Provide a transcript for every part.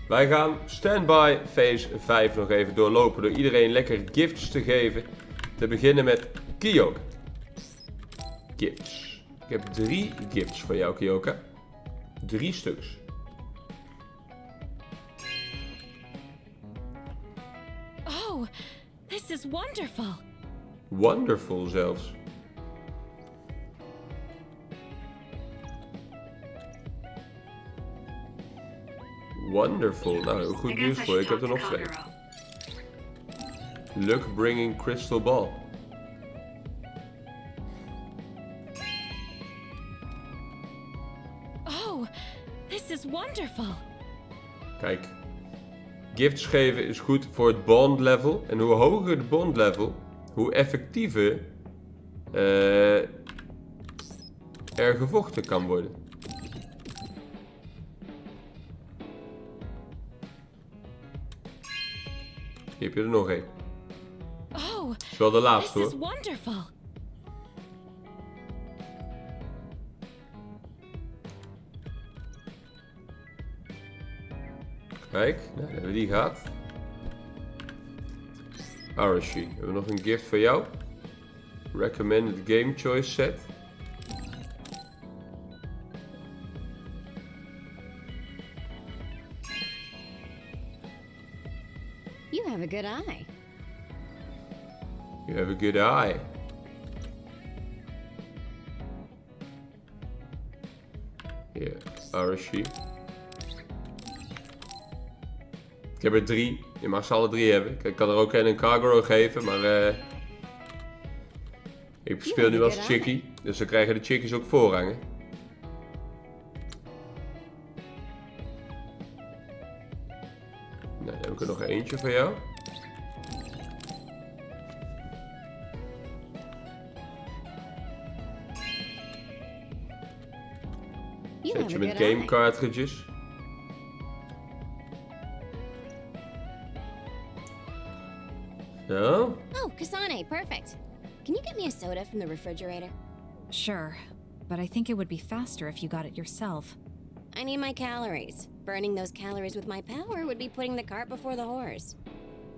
Wij gaan Standby Phase 5 nog even doorlopen door iedereen lekker gifts te geven. Te beginnen met Kyoka. Gifts. Ik heb 3 gifts voor jou, Kyoka. 3 stuks. Oh, this is wonderful. Wonderful zelfs. Wonderful. Nou, goed nieuws voor je. Ik heb er nog 2. Luck bringing crystal ball. Oh, this is wonderful. Kijk. Gifts geven is goed voor het bond level. En hoe hoger het bond level, hoe effectiever er gevochten kan worden. Hier heb je er nog 1. Oh, Dat is wel de laatste this is hoor. wonderful. Kijk, nou, dan hebben we die gehad. Arashi, hebben we nog een gift voor jou? Recommended Game Choice Set. You have a good eye. You have a good eye. Hier, Arashi. Ik heb er 3. Je mag ze alle 3 hebben. Ik kan er ook een Kagero geven, maar ik speel nu als chickie. Dus dan krijgen de chickies ook voorrang. Hè? Nou, dan heb ik er nog eentje voor jou. Zet je met game cartridges. Zo. Oh, Kasane, perfect. Can you get me a soda from the refrigerator? Sure, but I think it would be faster if you got it yourself. I need my calories. Burning those calories with my power would be putting the cart before the horse.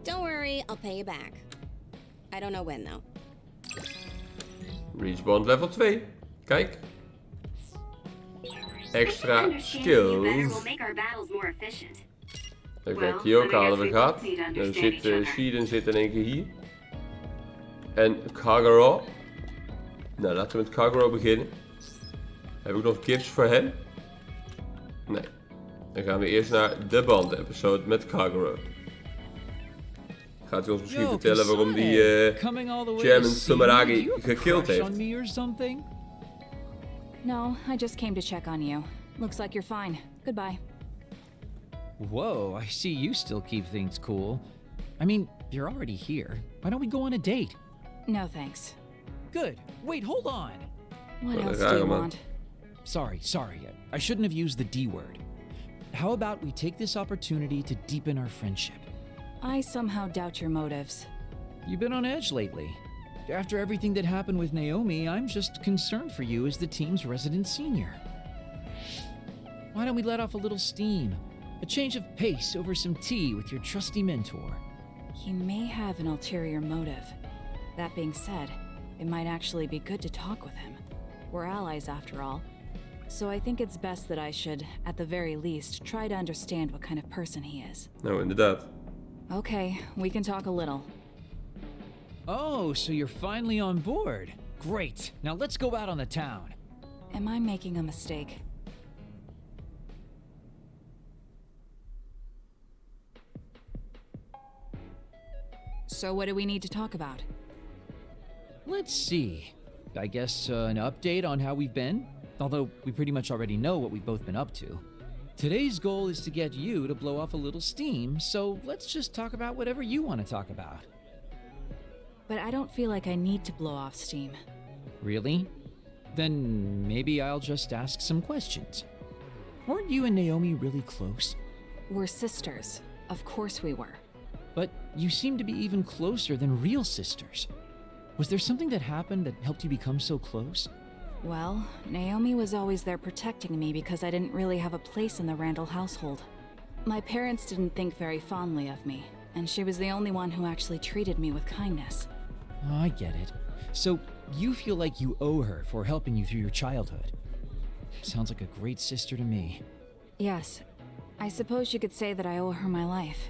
Don't worry, I'll pay you back. I don't know when, though. Reach bond level 2. Kijk. Extra skills. Kijk, Kyoka hadden we gehad. Dan zit Shiden zit in één keer hier. En Kagero. Nou, laten we met Kagero beginnen. Heb ik nog gifts voor hem? Nee. Dan gaan we eerst naar de band-episode met Kagero. Gaat hij ons misschien vertellen waarom die Chairman Sumeragi gekild heeft? No, I just came to check on you. Looks like you're fine. Goodbye. Whoa, I see you still keep things cool. I mean, you're already here. Why don't we go on a date? No thanks. Good. Wait, hold on. What else do you want? Sorry. I shouldn't have used the D word. How about we take this opportunity to deepen our friendship? I somehow doubt your motives. You've been on edge lately. After everything that happened with Naomi, I'm just concerned for you as the team's resident senior. Why don't we let off a little steam? A change of pace over some tea with your trusty mentor. He may have an ulterior motive. That being said, it might actually be good to talk with him. We're allies after all. So I think it's best that I should, at the very least, try to understand what kind of person he is. Nou, inderdaad. Okay, we can talk a little. Oh, so you're finally on board. Great. Now let's go out on the town. Am I making a mistake? So what do we need to talk about? Let's see. I guess an update on how we've been? Although we pretty much already know what we've both been up to. Today's goal is to get you to blow off a little steam, so let's just talk about whatever you want to talk about. But I don't feel like I need to blow off steam. Really? Then maybe I'll just ask some questions. Weren't you and Naomi really close? We're sisters. Of course we were. But you seem to be even closer than real sisters. Was there something that happened that helped you become so close? Well, Naomi was always there protecting me because I didn't really have a place in the Randall household. My parents didn't think very fondly of me, and she was the only one who actually treated me with kindness. Oh, I get it. So, you feel like you owe her for helping you through your childhood. Sounds like a great sister to me. Yes, I suppose you could say that I owe her my life.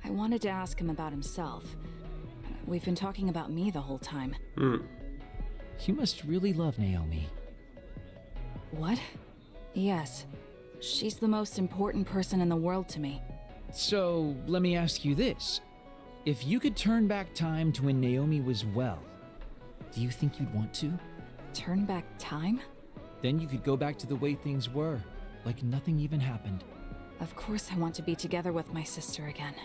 I wanted to ask him about himself. We've been talking about me the whole time. You must really love Naomi. What? Yes. She's the most important person in the world to me. So, let me ask you this. If you could turn back time to when Naomi was well, do you think you'd want to? Turn back time? Then you could go back to the way things were, like nothing even happened. Of course I want to be together with my sister again.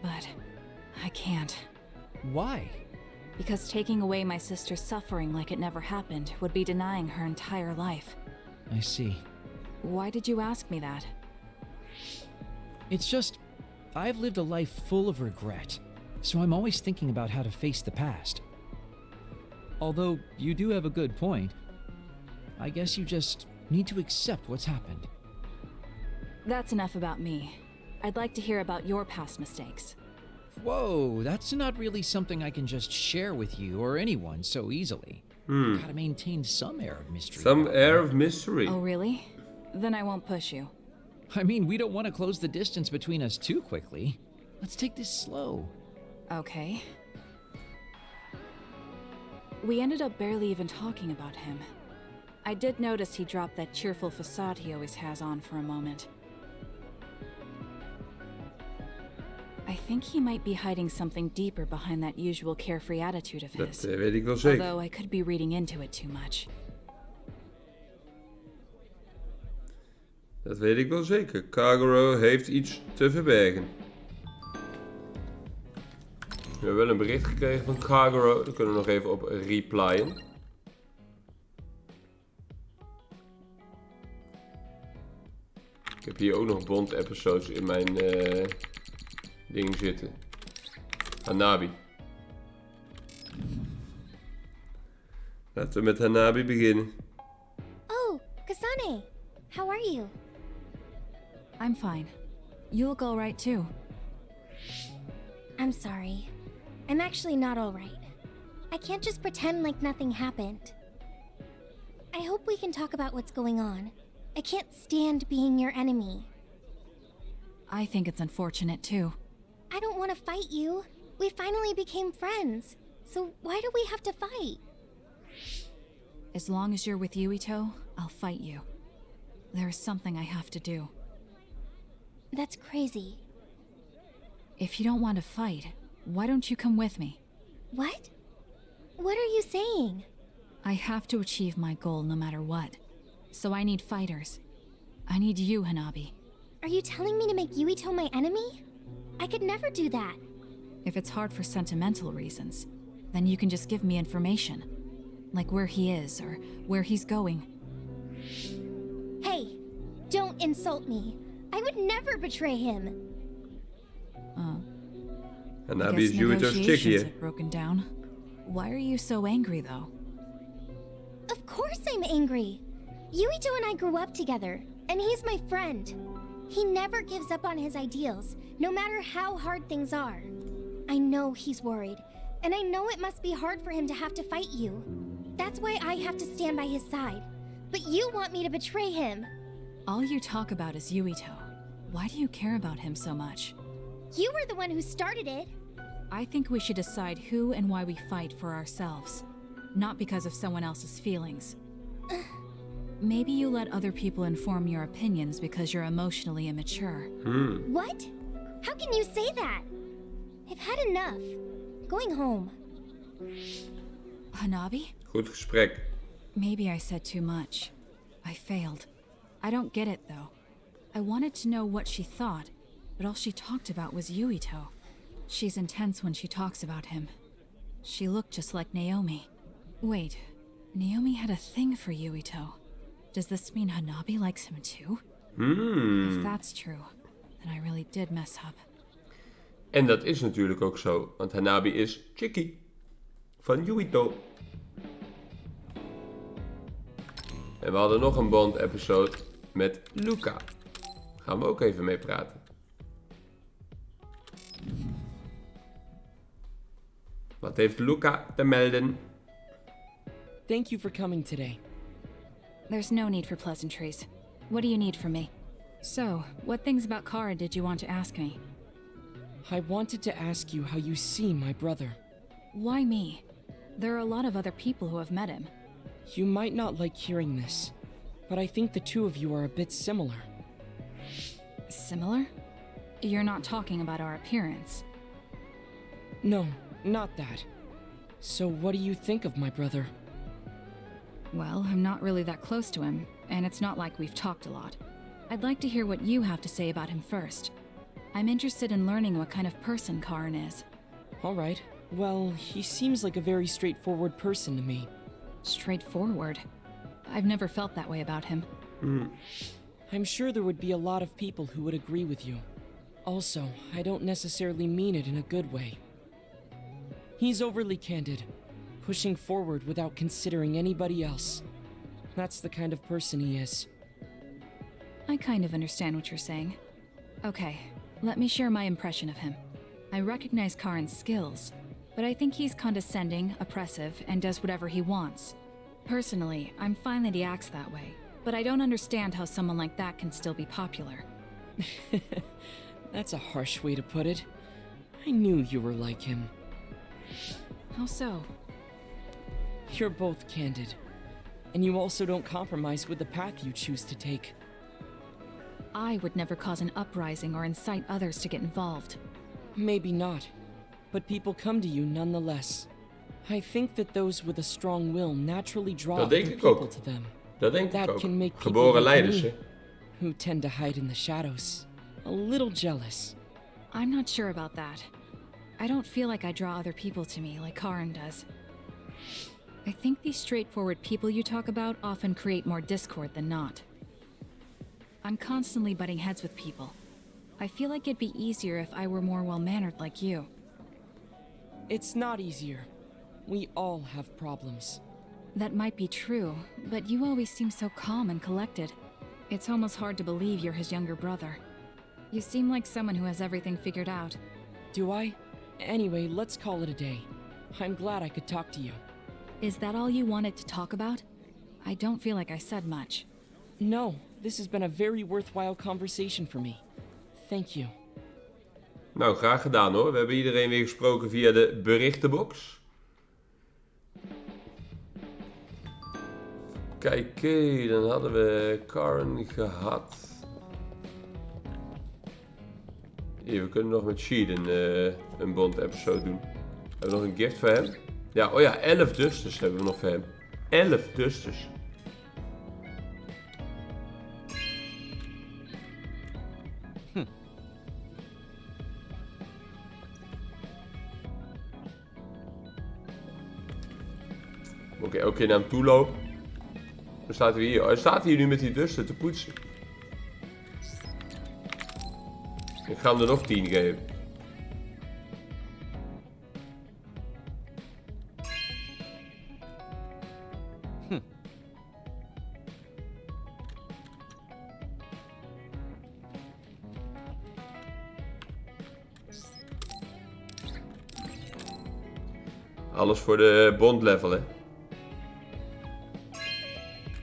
But I can't. Why? Because taking away my sister's suffering like it never happened would be denying her entire life. I see. Why did you ask me that? It's just, I've lived a life full of regret, so I'm always thinking about how to face the past. Although, you do have a good point. I guess you just need to accept what's happened. That's enough about me. I'd like to hear about your past mistakes. Whoa, that's not really something I can just share with you or anyone so easily. You gotta maintain some air of mystery. Some air of mystery. Oh, really? Then I won't push you. I mean, we don't want to close the distance between us too quickly. Let's take this slow. Okay. We ended up barely even talking about him. I did notice he dropped that cheerful facade he always has on for a moment. I think he might be hiding something deeper behind that usual carefree attitude of his. Dat weet ik wel zeker. Although I could be reading into it too much. Dat weet ik wel zeker. Kagero heeft iets te verbergen. We hebben wel een bericht gekregen van Kagero. Daar kunnen we nog even op replyen. Ik heb hier ook nog Bond episodes in mijn ding zitten. Hanabi. Laten we met Hanabi beginnen. Oh, Kasane. How are you? I'm fine. You look alright too. I'm sorry. I'm actually not alright. I can't just pretend like nothing happened. I hope we can talk about what's going on. I can't stand being your enemy. I think it's unfortunate too. I don't want to fight you. We finally became friends. So why do we have to fight? As long as you're with Yuito, I'll fight you. There is something I have to do. That's crazy. If you don't want to fight, why don't you come with me? What? What are you saying? I have to achieve my goal no matter what. So I need fighters. I need you, Hanabi. Are you telling me to make Yuito my enemy? I could never do that. If it's hard for sentimental reasons, then you can just give me information. Like where he is or where he's going. Hey, don't insult me. I would never betray him. Hanabi is Yuito's chickie, negotiations hè? have broken down. Why are you so angry, though? Of course I'm angry. Yuito and I grew up together, and he's my friend. He never gives up on his ideals, no matter how hard things are. I know he's worried, and I know it must be hard for him to have to fight you. That's why I have to stand by his side. But you want me to betray him. All you talk about is Yuito. Why do you care about him so much? You were the one who started it. I think we should decide who and why we fight for ourselves, not because of someone else's feelings. Maybe you let other people inform your opinions because you're emotionally immature. What? How can you say that? I've had enough. Going home. Hanabi? Goed gesprek. Maybe I said too much. I failed. I don't get it, though. I wanted to know what she thought, but all she talked about was Yuito. She's intense when she talks about him. She looked just like Naomi. Wait, Naomi had a thing for Yuito. Does this mean Hanabi likes him too? If that's true, then I really did mess up. En dat is natuurlijk ook zo, want Hanabi is chickie van Yuito. En we hadden nog een Bond-episode met Luca. Gaan we ook even mee praten. Wat heeft Luca te melden? Thank you for coming today. There's no need for pleasantries. What do you need from me? So, what things about Kara did you want to ask me? I wanted to ask you how you see my brother. Why me? There are a lot of other people who have met him. You might not like hearing this, but I think the two of you are a bit similar. Similar? You're not talking about our appearance. No, not that. So what do you think of my brother? Well, I'm not really that close to him, and it's not like we've talked a lot. I'd like to hear what you have to say about him first. I'm interested in learning what kind of person Karin is. Alright, well, he seems like a very straightforward person to me. Straightforward? I've never felt that way about him. I'm sure there would be a lot of people who would agree with you. Also, I don't necessarily mean it in a good way. He's overly candid, pushing forward without considering anybody else. That's the kind of person he is. I kind of understand what you're saying. Okay, let me share my impression of him. I recognize Karin's skills, but I think he's condescending, oppressive, and does whatever he wants. Personally, I'm fine that he acts that way, but I don't understand how someone like that can still be popular. That's a harsh way to put it. I knew you were like him. How so? You're both candid, and you also don't compromise with the path you choose to take. I would never cause an uprising or incite others to get involved. Maybe not, but people come to you nonetheless. I think that those with a strong will naturally draw Dat other denk ik people ook. to them. Dat denk ik That ook. can make people Geboren like leiders, me, hè? who tend to hide in the shadows, a little jealous. I'm not sure about that. I don't feel like I draw other people to me like Karin does. I think these straightforward people you talk about often create more discord than not. I'm constantly butting heads with people. I feel like it'd be easier if I were more well-mannered like you. It's not easier. We all have problems. That might be true, but you always seem so calm and collected. It's almost hard to believe you're his younger brother. You seem like someone who has everything figured out. Do I? Anyway, let's call it a day. I'm glad I could talk to you. Is that all you wanted to talk about? I don't feel like I said much. No, this has been a very worthwhile conversation for me. Thank you. Nou, graag gedaan hoor. We hebben iedereen weer gesproken via de berichtenbox. Kijk, dan hadden we Karin gehad. Hier, we kunnen nog met Sheeden een bond-episode doen. Hebben we nog een gift voor hem? Ja, oh ja, 11 dusters hebben we nog voor hem. 11 dusters. Oké, elke keer naar hem toe lopen. Dan staat hij hier. Hij staat hier nu met die duster te poetsen. Ik ga hem er nog 10 geven. Alles voor de bond level, hè.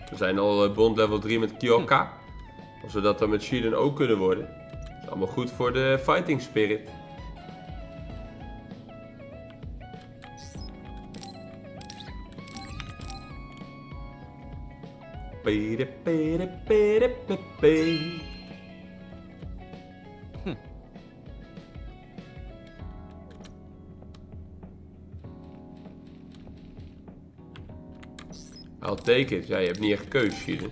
We zijn al bond level 3 met Kyoka. Als we dat dan met Sheeden ook kunnen worden. Dat is allemaal goed voor de fighting spirit. I'll take it. Ja, je hebt niet echt keus, Sheeden.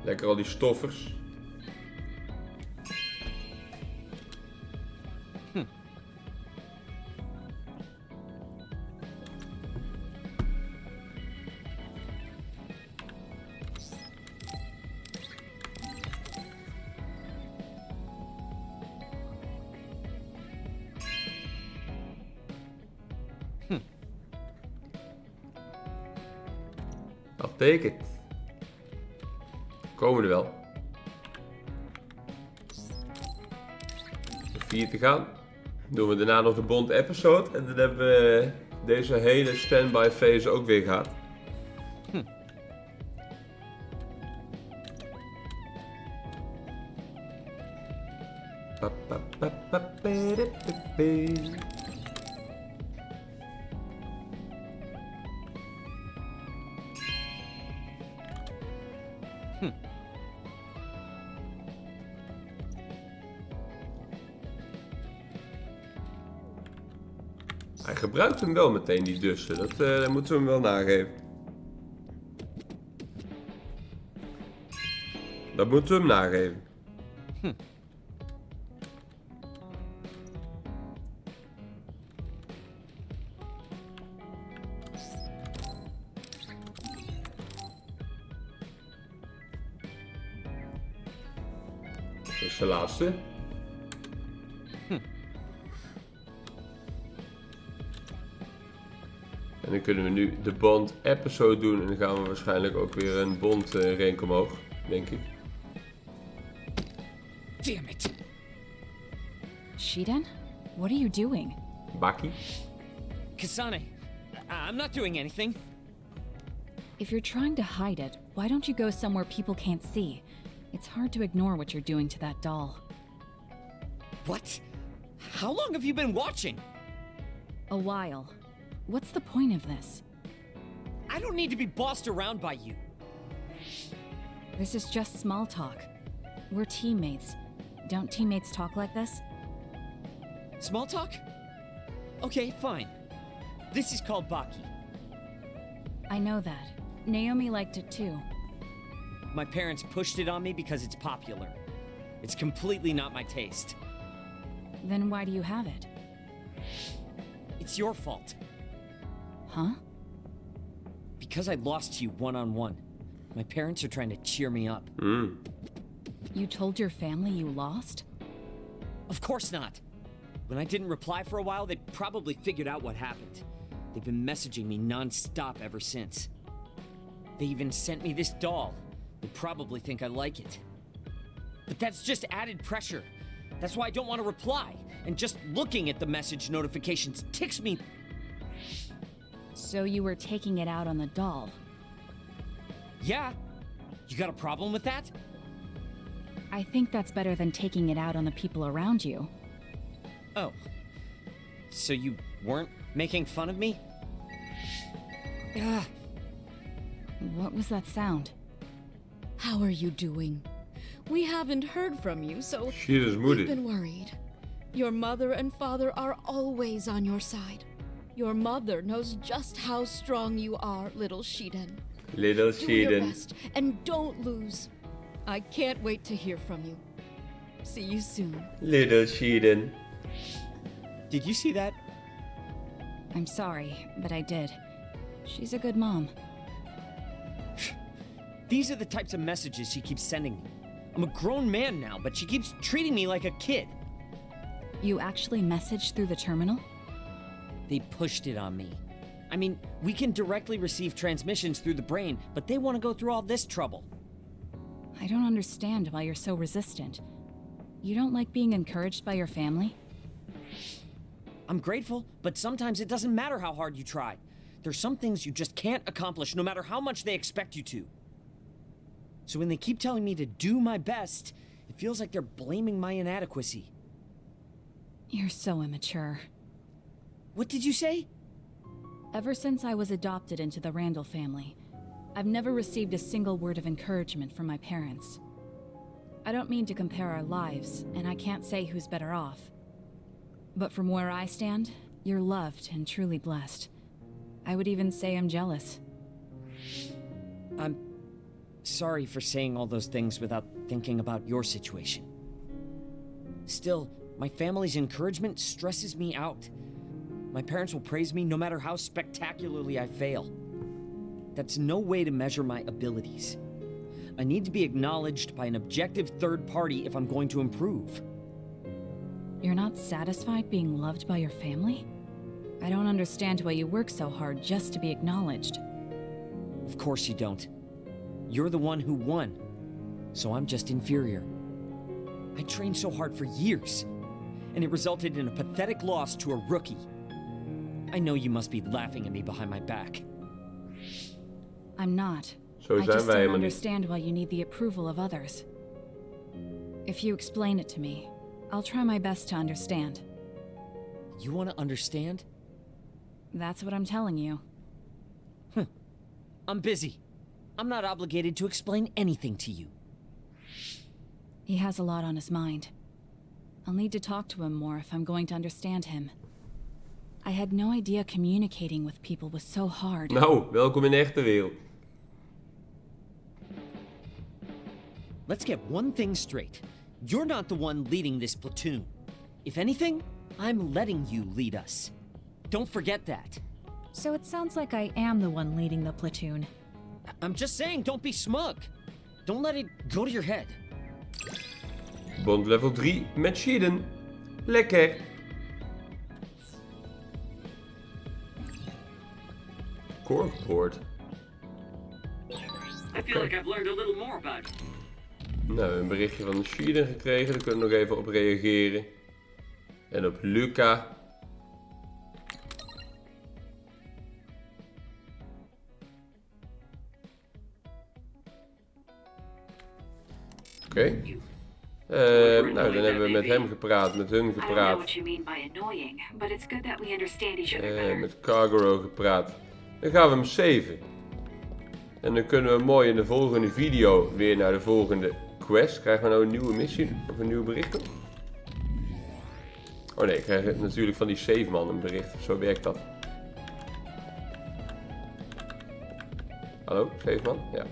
Lekker al die stoffers. betekent. Komen we er wel. 4 te gaan. Doen we daarna nog de Bond episode. En dan hebben we deze hele Standby Phase ook weer gehad. Hij gebruikt hem wel meteen, die dussen. Dat moeten we hem wel nageven. Dat moeten we hem nageven. Dat is de laatste. En dan kunnen we nu de Bond episode doen en dan gaan we waarschijnlijk ook weer een Bond rank omhoog, denk ik. Damn it! Shiden? What are you doing? Bakkie. Kasane, I'm not doing anything. If you're trying to hide it, why don't you go somewhere people can't see? It's hard to ignore what you're doing to that doll. What? How long have you been watching? A while. What's the point of this? I don't need to be bossed around by you. This is just small talk. We're teammates. Don't teammates talk like this? Small talk? Okay, fine. This is called Baki. I know that. Naomi liked it too. My parents pushed it on me because it's popular. It's completely not my taste. Then why do you have it? It's your fault. Huh? Because I lost to you one-on-one. My parents are trying to cheer me up. You told your family you lost? Of course not. When I didn't reply for a while, they probably figured out what happened. They've been messaging me non-stop ever since. They even sent me this doll. They probably think I like it. But that's just added pressure. That's why I don't want to reply. And just looking at the message notifications ticks me. So you were taking it out on the doll? Yeah. You got a problem with that? I think that's better than taking it out on the people around you. Oh. So you weren't making fun of me? Ah. What was that sound? How are you doing? We haven't heard from you, so She is we've moody. been worried. Your mother and father are always on your side. Your mother knows just how strong you are, little Shiden. Little Do your Shiden. best and don't lose. I can't wait to hear from you. See you soon. Little Shiden. Did you see that? I'm sorry, but I did. She's a good mom. These are the types of messages she keeps sending me. I'm a grown man now, but she keeps treating me like a kid. You actually messaged through the terminal? They pushed it on me. I mean, we can directly receive transmissions through the brain, but they want to go through all this trouble. I don't understand why you're so resistant. You don't like being encouraged by your family? I'm grateful, but sometimes it doesn't matter how hard you try. There's some things you just can't accomplish no matter how much they expect you to. So when they keep telling me to do my best, it feels like they're blaming my inadequacy. You're so immature. What did you say? Ever since I was adopted into the Randall family, I've never received a single word of encouragement from my parents. I don't mean to compare our lives, and I can't say who's better off. But from where I stand, you're loved and truly blessed. I would even say I'm jealous. I'm sorry for saying all those things without thinking about your situation. Still, my family's encouragement stresses me out. My parents will praise me no matter how spectacularly I fail. That's no way to measure my abilities. I need to be acknowledged by an objective third party if I'm going to improve. You're not satisfied being loved by your family? I don't understand why you work so hard just to be acknowledged. Of course you don't. You're the one who won. So I'm just inferior. I trained so hard for years, and it resulted in a pathetic loss to a rookie. I know you must be laughing at me behind my back. I'm not. Zo I zijn just wij don't helemaal niet. understand why you need the approval of others. If you explain it to me, I'll try my best to understand. You want to understand? That's what I'm telling you. I'm busy. I'm not obligated to explain anything to you. He has a lot on his mind. I'll need to talk to him more if I'm going to understand him. I had no idea communicating with people was so hard. Nou, welkom in de echte wereld. Let's get one thing straight. You're not the one leading this platoon. If anything, I'm letting you lead us. Don't forget that. So it sounds like I am the one leading the platoon. I'm just saying, don't be smug. Don't let it go to your head. Bond level 3 met Shiden. Lekker. Corkboard. I feel like I've learned a little more about it. Nou, een berichtje van Shiden gekregen. Daar kunnen we nog even op reageren. En op Luca. Oké. Nou, dan hebben we met hem gepraat, met hun I don't know gepraat. what you mean by annoying, but it's good that we understand each other better. Met Cargoro gepraat. Dan gaan we hem saven. En dan kunnen we mooi in de volgende video weer naar de volgende quest. Krijgen we nou een nieuwe missie of een nieuw bericht op? Oh nee, ik krijg natuurlijk van die save man een bericht. Zo werkt dat. Hallo, save man? Ja.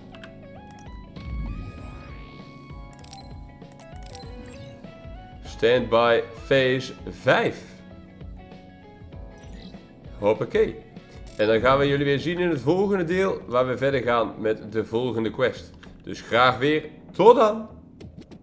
Standby Phase 5. Hoppakee. En dan gaan we jullie weer zien in het volgende deel waar we verder gaan met de volgende quest. Dus graag weer tot dan!